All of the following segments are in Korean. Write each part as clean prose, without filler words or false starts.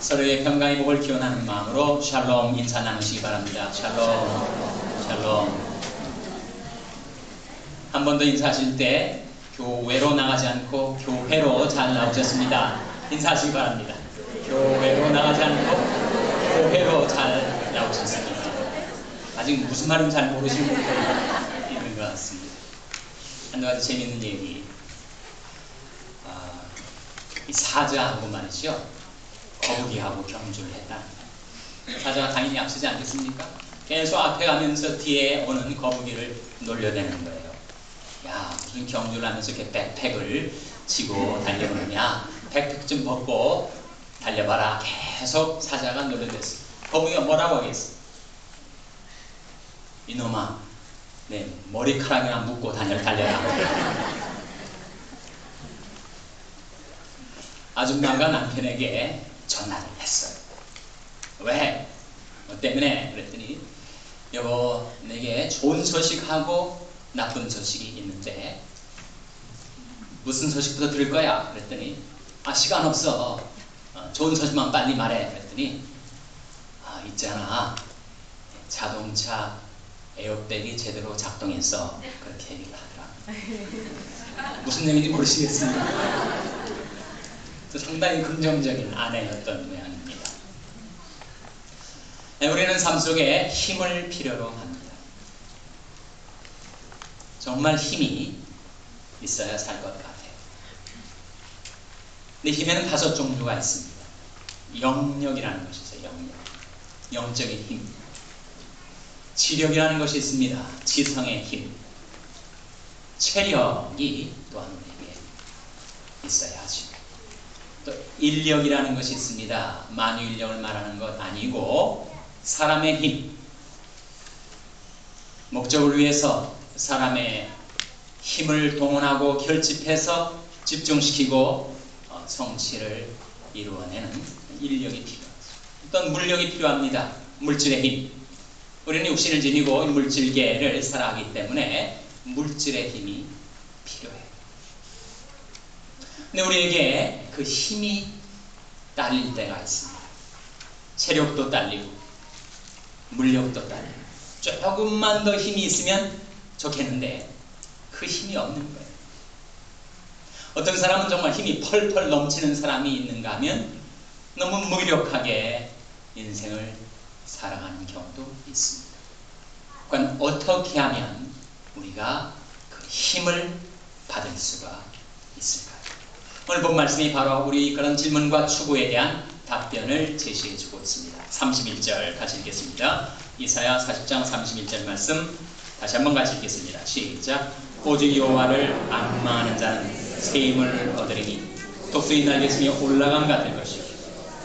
서로의 평강의 복을 기원하는 마음으로 샬롬 인사 나누시기 바랍니다. 샬롬, 샬롬. 한 번 더 인사하실 때 교회로 나가지 않고 교회로 잘 나오셨습니다. 인사하시기 바랍니다. 교회로 나가지 않고 교회로 잘 나오셨습니다. 아직 무슨 말인지 잘 모르시는 분들이 있는 것 같습니다. 한 가지 재밌는 얘기. 이 사자하고 말이죠. 거북이하고 경주를 했다. 사자가 당연히 앞서지 않겠습니까? 계속 앞에 가면서 뒤에 오는 거북이를 놀려대는 거예요. 야, 무슨 경주를 하면서 이렇게 백팩을 지고 달려오느냐. 백팩 좀 벗고 달려봐라. 계속 사자가 놀려댔어. 거북이가 뭐라고 하겠어? 이놈아, 내 머리카락이나 묶고 달려라. 아줌마가 남편에게 전화를 했어요. 왜? 뭐 때문에? 그랬더니 여보, 내게 좋은 소식하고 나쁜 소식이 있는데 무슨 소식부터 들을 거야? 그랬더니 시간 없어. 좋은 소식만 빨리 말해. 그랬더니 있잖아, 자동차 에어백이 제대로 작동했어. 그렇게 얘기를 하더라. 무슨 얘기인지 모르시겠습니까? 상당히 긍정적인 아내였던 모양입니다. 우리는 삶 속에 힘을 필요로 합니다. 정말 힘이 있어야 살 것 같아요. 근데 힘에는 5종류가 있습니다. 영력이라는 것이 있어요. 영력. 영적인 힘. 지력이라는 것이 있습니다. 지성의 힘. 체력이 또한 우리에게 있어야지. 또 인력이라는 것이 있습니다. 만유인력을 말하는 것 아니고 사람의 힘, 목적을 위해서 사람의 힘을 동원하고 결집해서 집중시키고 성취를 이루어내는 인력이 필요합니다. 어떤 물력이 필요합니다. 물질의 힘. 우리는 육신을 지니고 물질계를 살아가기 때문에 물질의 힘이 필요해요. 근데 우리에게 그 힘이 딸릴 때가 있습니다. 체력도 딸리고 물력도 딸리고 조금만 더 힘이 있으면 좋겠는데 그 힘이 없는 거예요. 어떤 사람은 정말 힘이 펄펄 넘치는 사람이 있는가 하면 너무 무기력하게 인생을 살아가는 경우도 있습니다. 그건 어떻게 하면 우리가 그 힘을 받을 수가 있을까요? 오늘 본 말씀이 바로 우리 그런 질문과 추구에 대한 답변을 제시해 주고 있습니다. 31절 같이 읽겠습니다. 이사야 40장 31절 말씀 다시 한번 같이 읽겠습니다. 시작. 오직 여호와를 앙망하는 자는 새 힘을 얻으리니 독수리 날개쓰며 올라감 같을 것이요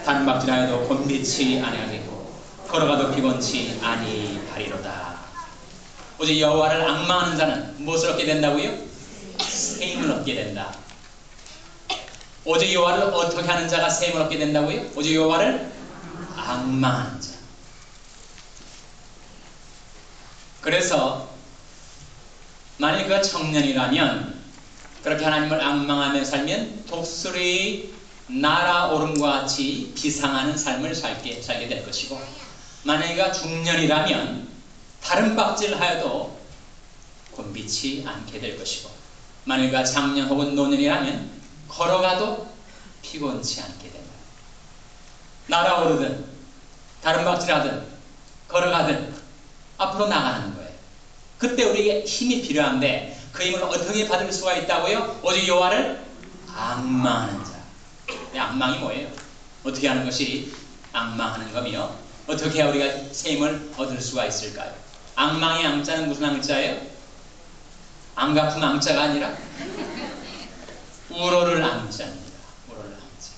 단박질하여도 곤비치 아니하겠고 걸어가도 피곤치 아니하리로다. 오직 여호와를 앙망하는 자는 무엇을 얻게 된다고요? 새 힘을 얻게 된다. 오직 여호와를 어떻게 하는 자가 새 힘을 얻게 된다고요? 오직 여호와를 앙망하는 자. 그래서 만일 그가 청년이라면 그렇게 하나님을 앙망하며 살면 독수리 날아오름과 같이 비상하는 삶을 살게 될 것이고, 만일 그가 중년이라면 다른 박질하여도 곤비치 않게 될 것이고, 만일 그가 장년 혹은 노년이라면 걸어가도 피곤치 않게 된다. 날아오르든 다른 박질하든 걸어가든 앞으로 나가는 거예요. 그때 우리에게 힘이 필요한데 그 힘을 어떻게 받을 수가 있다고요? 오직 여호와를 앙망하는 자. 앙망이 뭐예요? 어떻게 하는 것이 앙망하는 거며 어떻게 해야 우리가 새 힘을 얻을 수가 있을까요? 앙망의 앙자는 무슨 앙자예요? 앙가품 앙자가 아니라 우러를 앙자입니다. 우러를 앙자.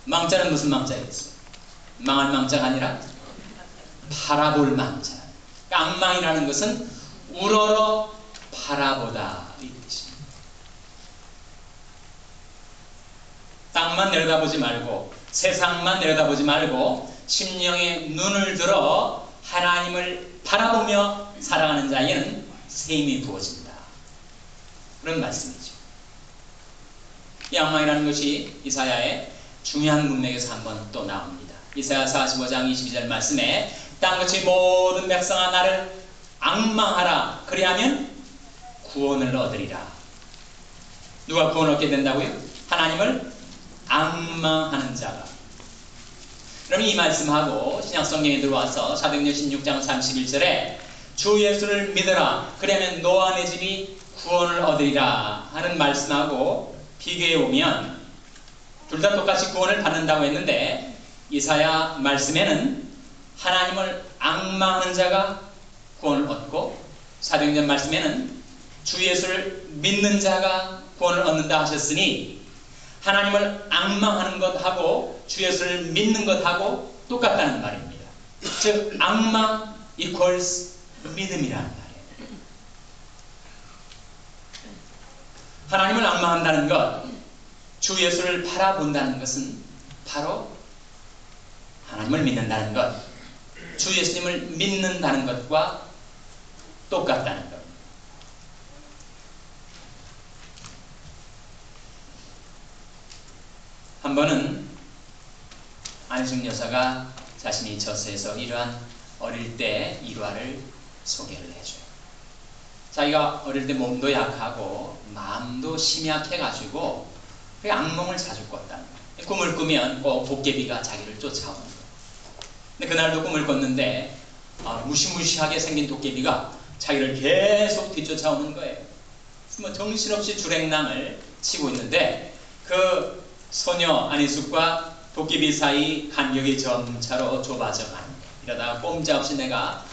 망자는 무슨 망자겠어요? 망할 망자가 아니라 바라볼 망자. 앙망이라는 것은 우러러 바라보다 이 뜻입니다. 땅만 내려다보지 말고 세상만 내려다보지 말고 심령의 눈을 들어 하나님을 바라보며 살아가는 자에게는 새 힘이 부어진다. 그런 말씀이죠. 이 앙망이라는 것이 이사야의 중요한 문맥에서 한번 또 나옵니다. 이사야 45장 22절 말씀에 땅끝의 모든 백성아 나를 앙망하라. 그리하면 구원을 얻으리라. 누가 구원을 얻게 된다고요? 하나님을 앙망하는 자가. 그럼 이 말씀하고 신약성경에 들어와서 사도행전 16장 31절에 주 예수를 믿으라. 그러면 너와 내 집이 구원을 얻으리라 하는 말씀하고 비교해 보면 둘 다 똑같이 구원을 받는다고 했는데 이사야 말씀에는 하나님을 앙망하는 자가 구원을 얻고 사도행전 말씀에는 주 예수를 믿는 자가 구원을 얻는다 하셨으니 하나님을 앙망하는 것하고 주 예수를 믿는 것하고 똑같다는 말입니다. 즉 앙망 equals 믿음이라는 말이에요. 하나님을 앙망한다는 것, 주 예수를 바라본다는 것은 바로 하나님을 믿는다는 것, 주 예수님을 믿는다는 것과 똑같다는 것. 한 번은 안승 여사가 자신이 저서에서 이러한 어릴 때 일화를 소개를 해줘요. 자기가 어릴 때 몸도 약하고 마음도 심약해가지고 악몽을 자주 꿨다는 거예요. 꿈을 꾸면 꼭 도깨비가 자기를 쫓아오는 거예요. 근데 그날도 꿈을 꿨는데 무시무시하게 생긴 도깨비가 자기를 계속 뒤쫓아오는 거예요. 뭐 정신없이 주랭랑을 치고 있는데 그 소녀 안희숙과 도깨비 사이 간격이 점차로 좁아져 가는 거예요. 이러다가 꼼짝없이 내가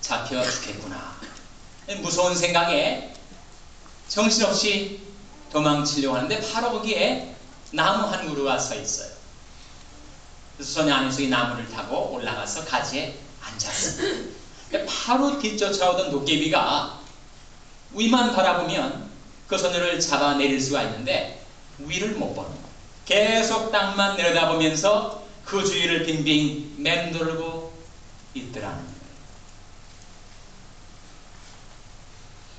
잡혀 죽겠구나. 무서운 생각에 정신없이 도망치려고 하는데 바로 거기에 나무 한 그루가 서 있어요. 그래서 소녀 안희숙이 나무를 타고 올라가서 가지에 앉았습니다. 근데 바로 뒤쫓아오던 도깨비가 위만 바라보면 그 소녀를 잡아내릴 수가 있는데 위를 못 보는 거예요. 계속 땅만 내려다보면서 그 주위를 빙빙 맴돌고 있더라는 거예요.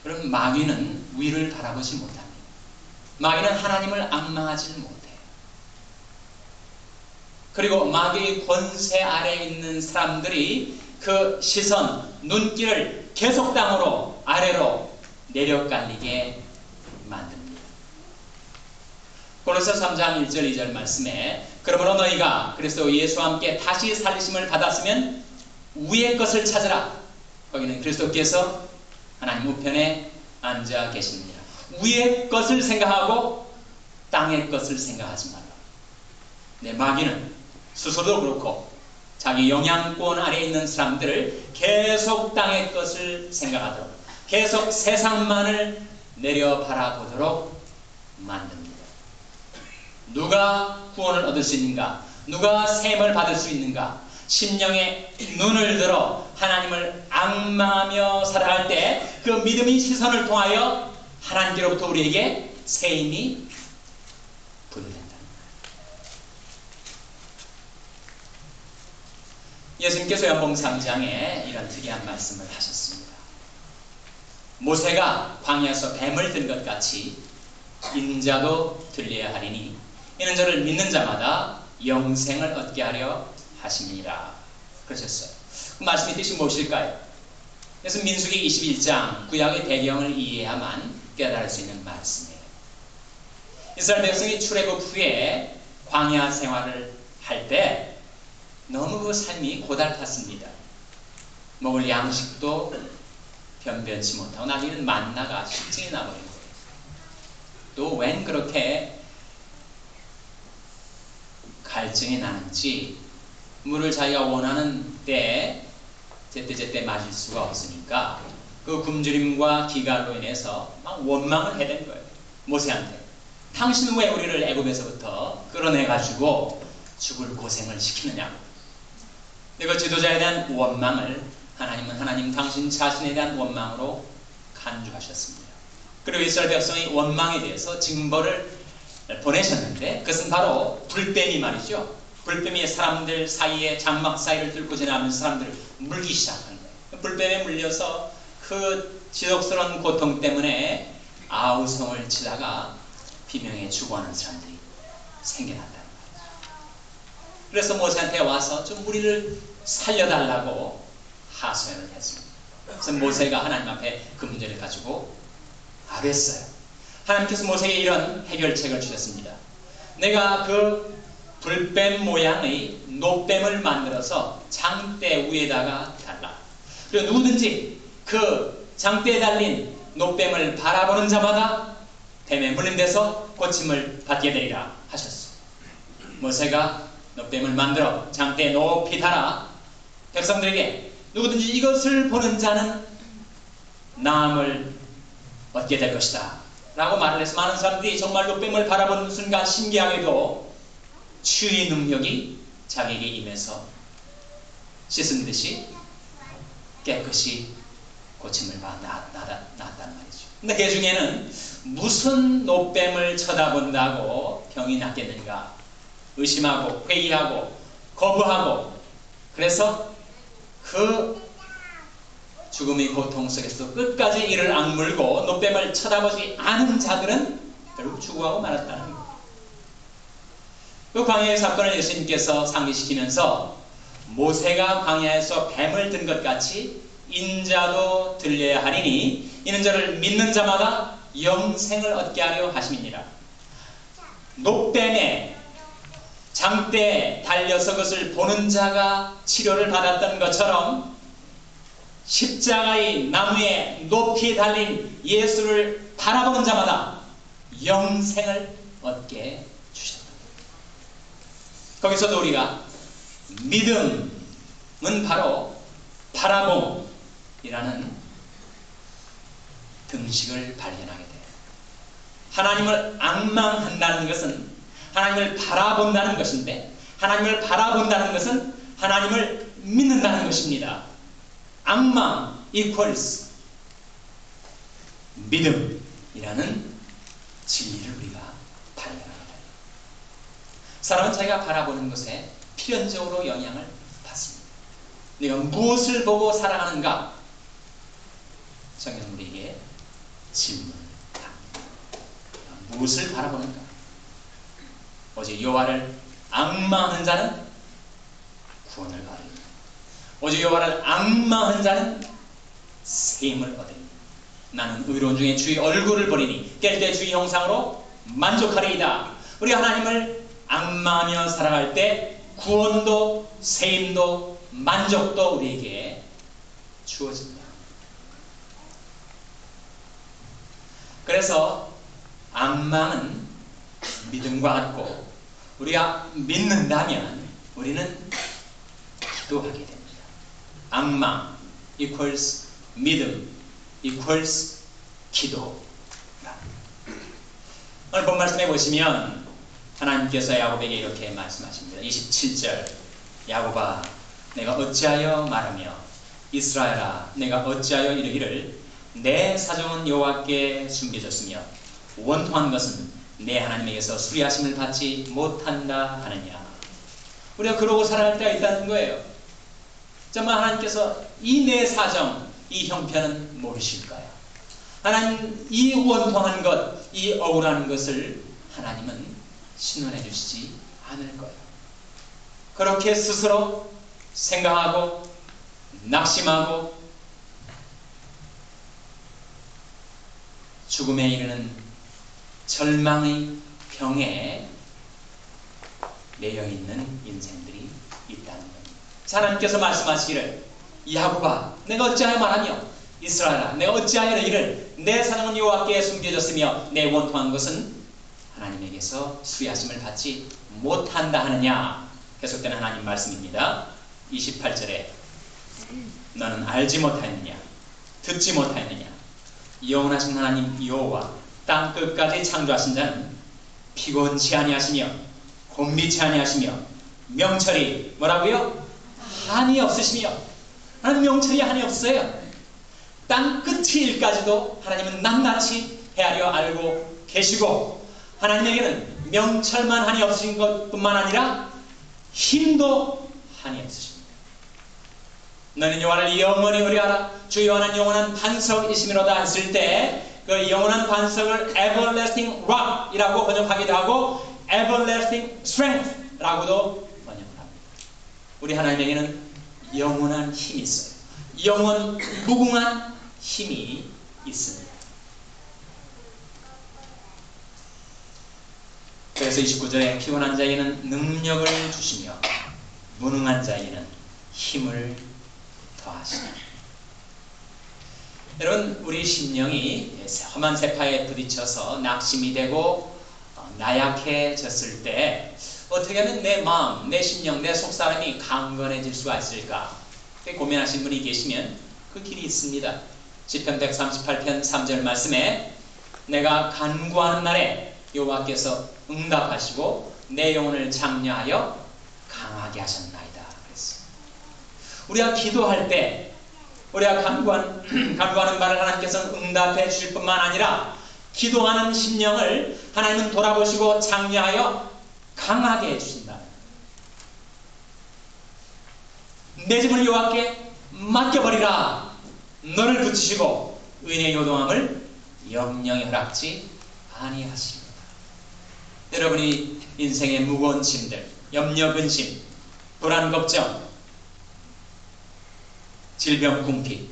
그럼 마귀는 위를 바라보지 못합니다. 마귀는 하나님을 앙망하지 못해요. 그리고 마귀의 권세 아래에 있는 사람들이 그 시선, 눈길을 계속 땅으로 아래로 내려깔리게 만듭니다. 고린도서 3장 1절 2절 말씀에 그러므로 너희가 그리스도 예수와 함께 다시 살리심을 받았으면 위의 것을 찾으라. 거기는 그리스도께서 하나님 우편에 앉아 계십니다. 위의 것을 생각하고 땅의 것을 생각하지 말라. 네, 마귀는 스스로도 그렇고 자기 영향권 아래에 있는 사람들을 계속 땅의 것을 생각하도록 계속 세상만을 내려 바라보도록 만듭니다. 누가 구원을 얻을 수 있는가? 누가 셈을 받을 수 있는가? 심령의 눈을 들어 하나님을 앙망하며 살아갈 때 그 믿음의 시선을 통하여 하나님께로부터 우리에게 세임이 부여된다. 예수님께서 요한복음 3장에 이런 특이한 말씀을 하셨습니다. 모세가 광야에서 뱀을 든 것 같이 인자도 들려야 하리니 이는 저를 믿는 자마다 영생을 얻게 하려 하심이라 그러셨어요. 그 말씀의 뜻이 무엇일까요? 그래서 민수기 21장 구약의 배경을 이해해야만 깨달을 수 있는 말씀이에요. 이스라엘 백성이 출애굽 후에 광야 생활을 할 때 너무 그 삶이 고달팠습니다. 먹을 양식도 변변치 못하고 나중에는 만나가 실증이 나버린 거예요. 또 웬 그렇게 갈증이 나는지 물을 자기가 원하는 때에 제때제때 마실 수가 없으니까 그 굶주림과 기갈로 인해서 막 원망을 해댄 거예요. 모세한테. 당신은 왜 우리를 애굽에서부터 끌어내가지고 죽을 고생을 시키느냐고. 그리고 지도자에 대한 원망을 하나님은 하나님 당신 자신에 대한 원망으로 간주하셨습니다. 그리고 이스라엘 백성의 원망에 대해서 징벌을 보내셨는데 그것은 바로 불뱀이 말이죠. 불뱀이 사람들 사이에 장막 사이를 뚫고 지나가면서 사람들을 물기 시작한 거예요. 불뱀에 물려서 그 지독스러운 고통 때문에 아우성을 치다가 비명에 죽어가는 사람들이 생겨났다는 거예요. 그래서 모세한테 와서 좀 우리를 살려달라고 하소연을 했습니다. 그래서 모세가 하나님 앞에 그 문제를 가지고 아뢰었어요. 하나님께서 모세에게 이런 해결책을 주셨습니다. 내가 그 불뱀 모양의 노뱀을 만들어서 장대 위에다가 달라. 그리고 누구든지 그 장대에 달린 노뱀을 바라보는 자마다 뱀에 물린 데서 고침을 받게 되리라 하셨어. 모세가 노뱀을 만들어 장대에 높이 달아 백성들에게 누구든지 이것을 보는 자는 나음을 얻게 될 것이다 라고 말을 해서 많은 사람들이 정말 노뱀을 바라보는 순간 신기하게도 치유의 능력이 자기에게 임해서 씻은 듯이 깨끗이 고침을 나았단 말이죠. 근데 그 중에는 무슨 노뱀을 쳐다본다고 병이 낫겠는가 의심하고 회의하고 거부하고 그래서 그 죽음의 고통 속에서 끝까지 이를 악물고 노뱀을 쳐다보지 않은 자들은 결국 죽어가고 말았다는 거예요. 그 광야의 사건을 예수님께서 상기시키면서 모세가 광야에서 뱀을 든 것 같이 인자도 들려야 하리니 이는 저를 믿는 자마다 영생을 얻게 하려 하심이니라. 노뱀에 장대에 달려서 그것을 보는 자가 치료를 받았던 것처럼 십자가의 나무에 높이 달린 예수를 바라보는 자마다 영생을 얻게 주셨다. 거기서도 우리가 믿음은 바로 바라봄이라는 등식을 발견하게 돼요. 하나님을 악망한다는 것은 하나님을 바라본다는 것인데 하나님을 바라본다는 것은 하나님을 믿는다는 것입니다. 악망 equals 믿음이라는 진리를 우리가 발견하게 됩니다. 사람은 자기가 바라보는 것에 필연적으로 영향을 받습니다. 네가 무엇을 보고 살아가는가? 성경 우리에게 질문합니다. 무엇을 바라보는가? 오직 여호와를 앙망하는 자는 구원을 얻으리라. 오직 여호와를 앙망하는 자는 세임을 얻으리라. 나는 의로운 중에 주의 얼굴을 보리니 깰 때 주의 형상으로 만족하리이다. 우리 하나님을 앙망하며 살아갈 때 구원도 세임도 만족도 우리에게 주어집니다. 그래서 앙망은 믿음과 같고 우리가 믿는다면 우리는 기도하게 됩니다. 앙망 equals 믿음 equals 기도. 오늘 본 말씀해 보시면 하나님께서 야곱에게 이렇게 말씀하십니다. 27절 야곱아 내가 어찌하여 말하며 이스라엘아 내가 어찌하여 이르기를 내 사정은 여호와께 숨겨졌으며 원통한 것은 내 하나님에게서 수리하심을 받지 못한다 하느냐. 우리가 그러고 살아갈 때가 있다는 거예요. 정말 하나님께서 이 내 사정, 이 형편은 모르실까요? 하나님 이 원통한 것, 이 억울한 것을 하나님은 신원해 주시지 않을 거예요. 그렇게 스스로 생각하고 낙심하고 죽음에 이르는 절망의 병에 매여 있는 인생들이 있다는 겁니다. 하나님께서 말씀하시기를 야곱아 내가 어찌하여 말하며 이스라엘아 내가 어찌하여 이를 내 사정은 여호와께 숨겨졌으며 내 원통한 것은 하나님에게서 수리하심을 받지 못한다 하느냐. 계속되는 하나님 말씀입니다. 28절에 너는 알지 못하였느냐 듣지 못하였느냐 영원하신 하나님 여호와 땅 끝까지 창조하신 자는 피곤치 아니하시며 곤비치 아니하시며 명철이 뭐라고요? 한이 없으시며 하나님 명철이 한이 없어요. 땅 끝일까지도 하나님은 낱낱이 헤아려 알고 계시고 하나님에게는 명철만 한이 없으신 것뿐만 아니라 힘도 한이 없으십니다. 너는 여호와를 영원히 의뢰하라 주 여호와는 영원한 반석이시미로다 했을 때 그 영원한 반석을 everlasting rock 이라고 번역하기도 하고 everlasting strength 라고도 번역을 합니다. 우리 하나님에게는 영원한 힘이 있어요. 영원 무궁한 힘이 있습니다. 그래서 29절에 피곤한 자에게는 능력을 주시며 무능한 자에게는 힘을 더하시니. 여러분, 우리 심령이 험한 세파에 부딪혀서 낙심이 되고 나약해졌을 때 어떻게 하면 내 마음, 내 심령, 내 속사람이 강건해질 수가 있을까? 고민하신 분이 계시면 그 길이 있습니다. 시편 138편 3절 말씀에 내가 간구하는 날에 여호와께서 응답하시고 내 영혼을 장려하여 강하게 하셨나이다. 그랬어요. 우리가 기도할 때 우리가 간구하는 말을 하나님께서는 응답해 주실 뿐만 아니라 기도하는 심령을 하나님은 돌아보시고 장려하여 강하게 해주신다. 내 짐을 여호와께 맡겨버리라. 너를 붙이시고 은혜의 요동함을 영영히 허락지 아니하시리라. 여러분이 인생의 무거운 짐들, 염려, 근심, 불안, 걱정, 질병, 궁핍,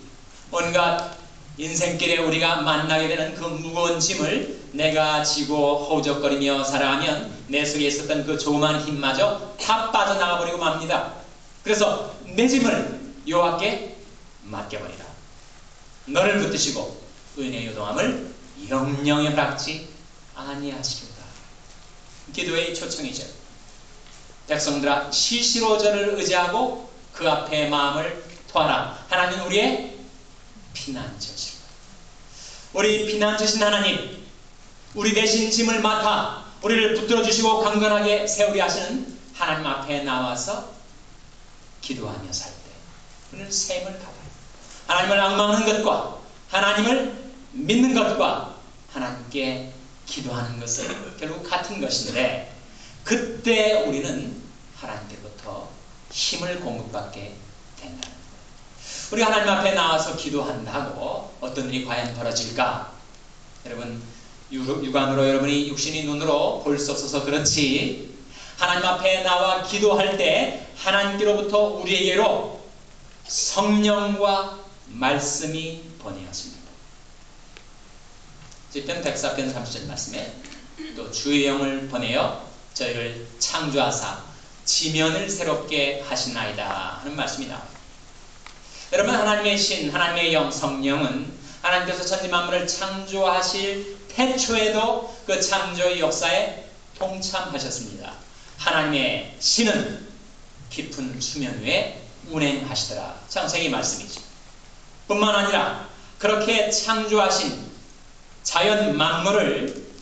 온갖 인생길에 우리가 만나게 되는 그 무거운 짐을 내가 지고 허우적거리며 살아가면 내 속에 있었던 그 조그만 힘마저 다 빠져나가버리고 맙니다. 그래서 내 짐을 여호와께 맡겨버리라. 너를 붙드시고 은혜의 요동함을 영영히 허락지 아니하시리라. 기도의 초청이죠. 백성들아 시시로 저를 의지하고 그 앞에 마음을 토하라. 하나님은 우리의 피난처시다. 우리 피난처신 하나님, 우리 대신 짐을 맡아 우리를 붙들어 주시고 강건하게 세우려 하시는 하나님 앞에 나와서 기도하며 살 때 우리는 셈을 받아요. 하나님을 앙망하는 것과 하나님을 믿는 것과 하나님께 기도하는 것은 결국 같은 것인데, 그때 우리는 하나님께로부터 힘을 공급받게 된다는 거예요. 우리 하나님 앞에 나와서 기도한다고 어떤 일이 과연 벌어질까? 여러분, 육안으로 여러분이 육신이 눈으로 볼 수 없어서 그렇지, 하나님 앞에 나와 기도할 때 하나님께로부터 우리에게로 성령과 말씀이 번뇌하십니다. 시편 104편 30절 말씀에 또 주의 영을 보내어 저희를 창조하사 지면을 새롭게 하시나이다 하는 말씀이 나옵니다. 여러분, 하나님의 신, 하나님의 영, 성령은 하나님께서 천지만물을 창조하실 태초에도 그 창조의 역사에 동참하셨습니다. 하나님의 신은 깊은 수면 위에 운행하시더라. 창세기 말씀이죠. 뿐만 아니라 그렇게 창조하신 자연 만물을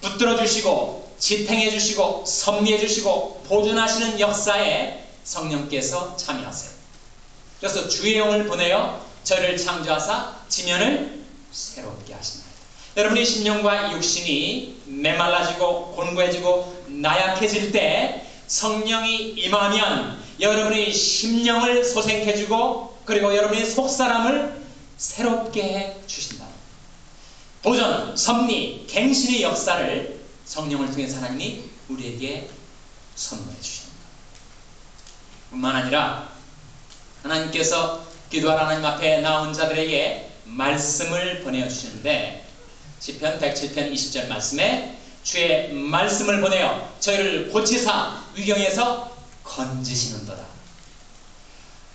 붙들어 주시고 지탱해 주시고 섭리해 주시고 보존하시는 역사에 성령께서 참여하세요. 그래서 주의 영을 보내어 저를 창조하사 지면을 새롭게 하십니다. 여러분의 심령과 육신이 메말라지고 곤고해지고 나약해질 때 성령이 임하면 여러분의 심령을 소생해주고 그리고 여러분의 속사람을 새롭게 해 주신다. 보존, 섭리, 갱신의 역사를 성령을 통해서 하나님이 우리에게 선물해 주십니다. 뿐만 아니라 하나님께서 기도하라 하나님 앞에 나온 자들에게 말씀을 보내어 주시는데, 시편 107편 20절 말씀에 주의 말씀을 보내어 저희를 고치사 위경에서 건지시는도다.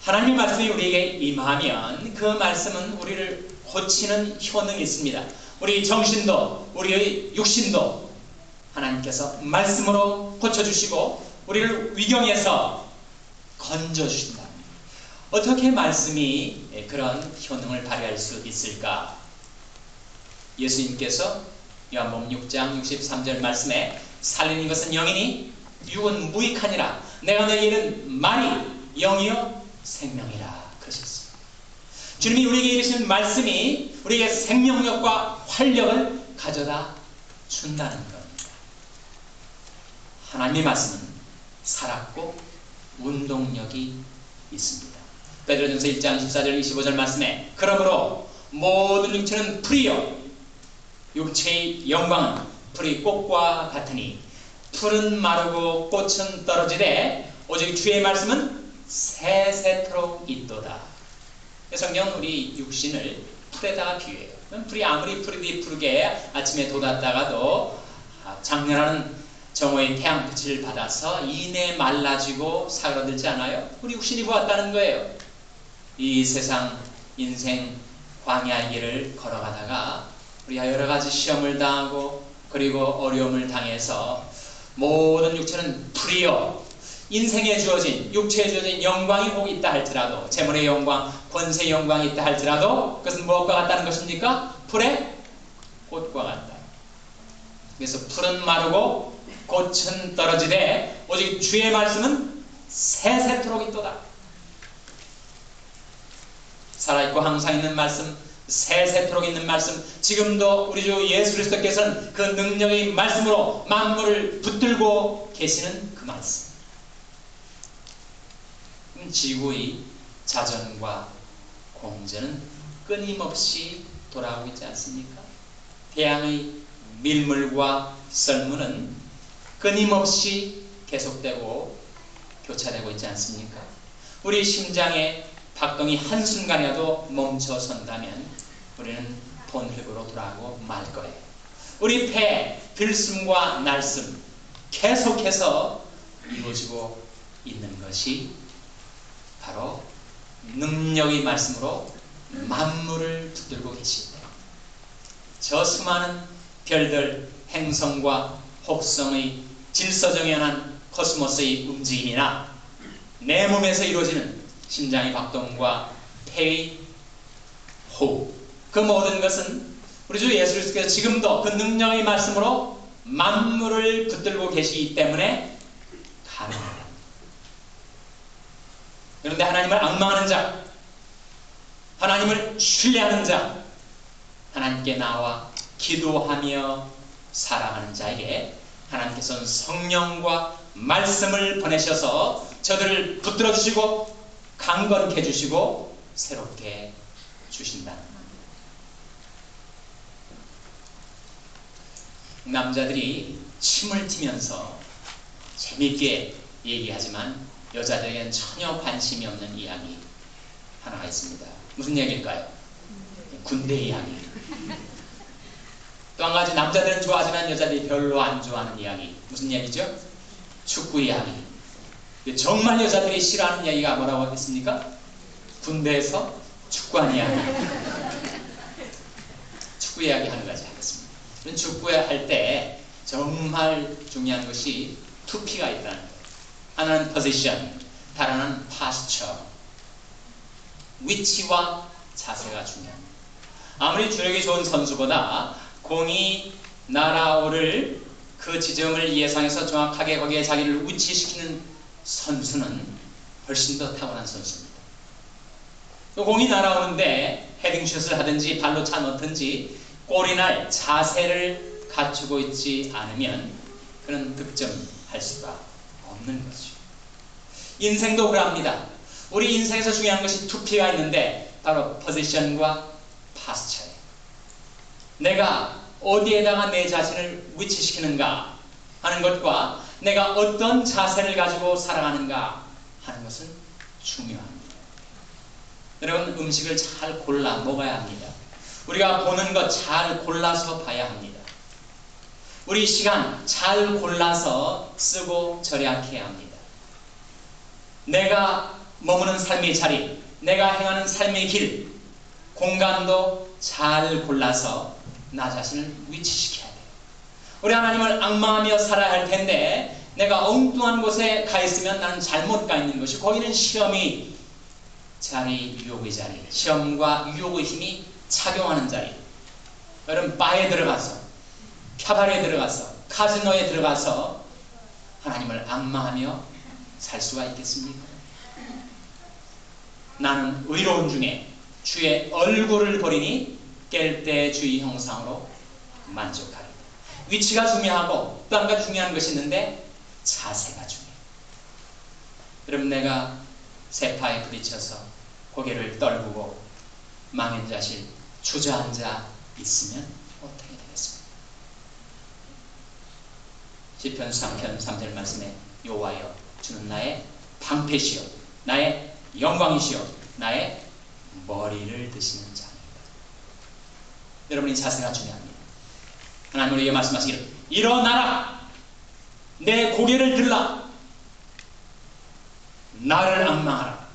하나님의 말씀이 우리에게 임하면 그 말씀은 우리를 고치는 효능이 있습니다. 우리 정신도 우리의 육신도 하나님께서 말씀으로 고쳐주시고 우리를 위경에서 건져주신다. 어떻게 말씀이 그런 효능을 발휘할 수 있을까? 예수님께서 요한복음 6장 63절 말씀에 살리는 것은 영이니 육은 무익하니라. 내가 너에게 이른 말이 영이요 생명이라 그러셨어요. 주님이 우리에게 이르신 말씀이 우리에게 생명력과 활력을 가져다 준다는 겁니다. 하나님의 말씀은 살았고 운동력이 있습니다. 베드로전서 1장 14절 25절 말씀에 그러므로 모든 육체는 풀이요 육체의 영광은 풀이 꽃과 같으니 풀은 마르고 꽃은 떨어지되 오직 주의 말씀은 세세토록 있도다. 성경은 우리 육신을 풀에다가 비유해요. 풀이 아무리 푸르게 아침에 돋았다가도 장렬하는 정오의 태양빛을 받아서 이내 말라지고 사그라들지 않아요? 우리 육신이 보았다는 거예요. 이 세상 인생 광야의 길을 걸어가다가 우리가 여러 가지 시험을 당하고 그리고 어려움을 당해서 모든 육체는 풀이요, 인생에 주어진, 육체에 주어진 영광이 혹 있다 할지라도, 재물의 영광, 권세의 영광이 있다 할지라도 그것은 무엇과 같다는 것입니까? 풀의 꽃과 같다. 그래서 풀은 마르고 꽃은 떨어지되 오직 주의 말씀은 세세토록 있도다. 살아있고 항상 있는 말씀, 세세토록 있는 말씀, 지금도 우리 주 예수 그리스도께서는 그 능력의 말씀으로 만물을 붙들고 계시는 그 말씀. 지구의 자전과 공전은 끊임없이 돌아오고 있지 않습니까? 태양의 밀물과 썰물은 끊임없이 계속되고 교차되고 있지 않습니까? 우리 심장의 박동이 한순간이라도 멈춰선다면 우리는 본흙으로 돌아가고 말 거예요. 우리 폐 들숨과 날숨 계속해서 이루어지고 있는 것이 바로 능력의 말씀으로 만물을 붙들고 계시다. 저 수많은 별들, 행성과 혹성의 질서정연한 코스모스의 움직임이나 내 몸에서 이루어지는 심장의 박동과 폐의 호흡, 그 모든 것은 우리 주 예수 그리스도께서 지금도 그 능력의 말씀으로 만물을 붙들고 계시기 때문에 가능합니다. 그런데 하나님을 앙망하는 자, 하나님을 신뢰하는 자, 하나님께 나와 기도하며 사랑하는 자에게 하나님께서는 성령과 말씀을 보내셔서 저들을 붙들어 주시고 강건케 해주시고 새롭게 주신다. 남자들이 침을 튀면서 재밌게 얘기하지만 여자들에게는 전혀 관심이 없는 이야기 하나가 있습니다. 무슨 얘기일까요? 군대 이야기. 또 한 가지, 남자들은 좋아하지만 여자들이 별로 안 좋아하는 이야기. 무슨 이야기죠? 축구 이야기. 정말 여자들이 싫어하는 이야기가 뭐라고 하겠습니까? 군대에서 축구하는 이야기. 축구 이야기 하는 가지 하겠습니다. 축구 할 때 정말 중요한 것이 투피가 있다는 거예요. 하나는 포지션, 다른 하나는 파스처. 위치와 자세가 중요합니다. 아무리 주력이 좋은 선수보다 공이 날아오를 그 지점을 예상해서 정확하게 거기에 자기를 위치시키는 선수는 훨씬 더 타고난 선수입니다. 또 공이 날아오는데 헤딩슛을 하든지 발로 차 넣든지 골이 날 자세를 갖추고 있지 않으면 그는 득점할 수가 없는 거죠. 인생도 그러합니다. 우리 인생에서 중요한 것이 투피가 있는데 바로 포지션과 파스처예요. 내가 어디에다가 내 자신을 위치시키는가 하는 것과 내가 어떤 자세를 가지고 살아가는가 하는 것은 중요합니다. 여러분, 음식을 잘 골라 먹어야 합니다. 우리가 보는 것 잘 골라서 봐야 합니다. 우리 시간 잘 골라서 쓰고 절약해야 합니다. 내가 머무는 삶의 자리, 내가 행하는 삶의 길, 공간도 잘 골라서 나 자신을 위치시켜야 돼요. 우리 하나님을 앙망하며 살아야 할 텐데 내가 엉뚱한 곳에 가 있으면 나는 잘못 가 있는 것이, 거기는 시험이 자리, 유혹의 자리, 시험과 유혹의 힘이 작용하는 자리. 여러분, 바에 들어가서, 캬바레에 들어가서, 카지노에 들어가서 하나님을 앙망하며 살 수가 있겠습니까? 나는 의로운 중에 주의 얼굴을 보리니 깰 때 주의 형상으로 만족하리라. 위치가 중요하고 또 한 가지 중요한 것이 있는데 자세가 중요해요. 여러분, 내가 세파에 부딪혀서 고개를 떨구고 망연자실 주저앉아 있으면 어떻게 되겠습니까? 시편 3편 3절 말씀에 여호와여, 주는 나의 방패시요 나의 영광이시요 나의 머리를 드시는 자입니다. 여러분의 자세가 중요합니다. 하나님 우리에게 말씀하시기를 일어나라 내 고개를 들라 나를 앙망하라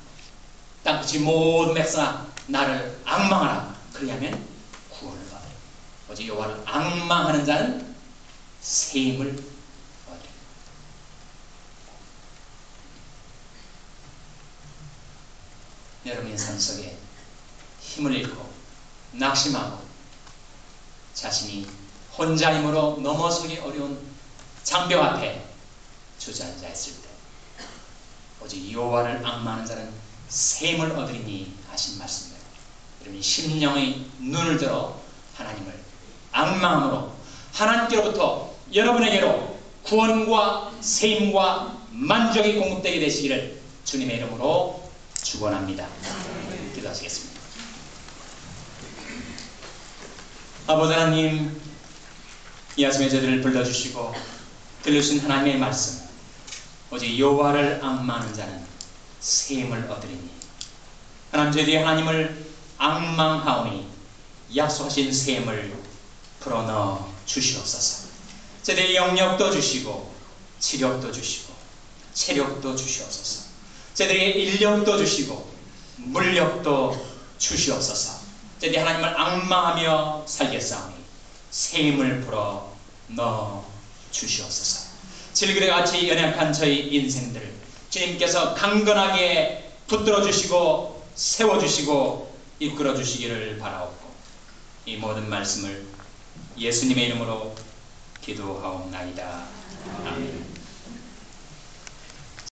땅끝이 모든 백성아 나를 앙망하라 그리하면 구원을 받으라. 오직 여호와를 앙망하는 자는 세임을 얻으리라. 여러분의 삶 속에 힘을 잃고 낙심하고 자신이 혼자 힘으로 넘어서기 어려운 장벽 앞에 주저앉아 있을 때 오직 여호와를 앙망하는 자는 세임을 얻으리니 하신 말씀입니다. 여러분이 심령의 눈을 들어 하나님을 앙망함으로 하나님께로부터 여러분에게로 구원과 세임과 만족이 공급되게 되시기를 주님의 이름으로 축원합니다. 기도하시겠습니다. 아버지 하나님, 이 아침에 저희들을 불러주시고 들려주신 하나님의 말씀, 오직 여호와를 앙망하는 자는 세임을 얻으리니 하나님 저희들이 하나님을 앙망하오니 약속하신 세임을 불어넣어 주시옵소서. 저희들의 영역도 주시고 지력도 주시고 체력도 주시옵소서. 저희들의 인력도 주시고 물력도 주시옵소서. 저희들이 하나님을 앙망하며 살겠사오니 세임을 불어넣어 주시옵소서. 질그레 같이 연약한 저희 인생들을 주님께서 강건하게 붙들어 주시고 세워주시고 이끌어 주시기를 바라옵고 이 모든 말씀을 예수님의 이름으로 기도하옵나이다. 아멘.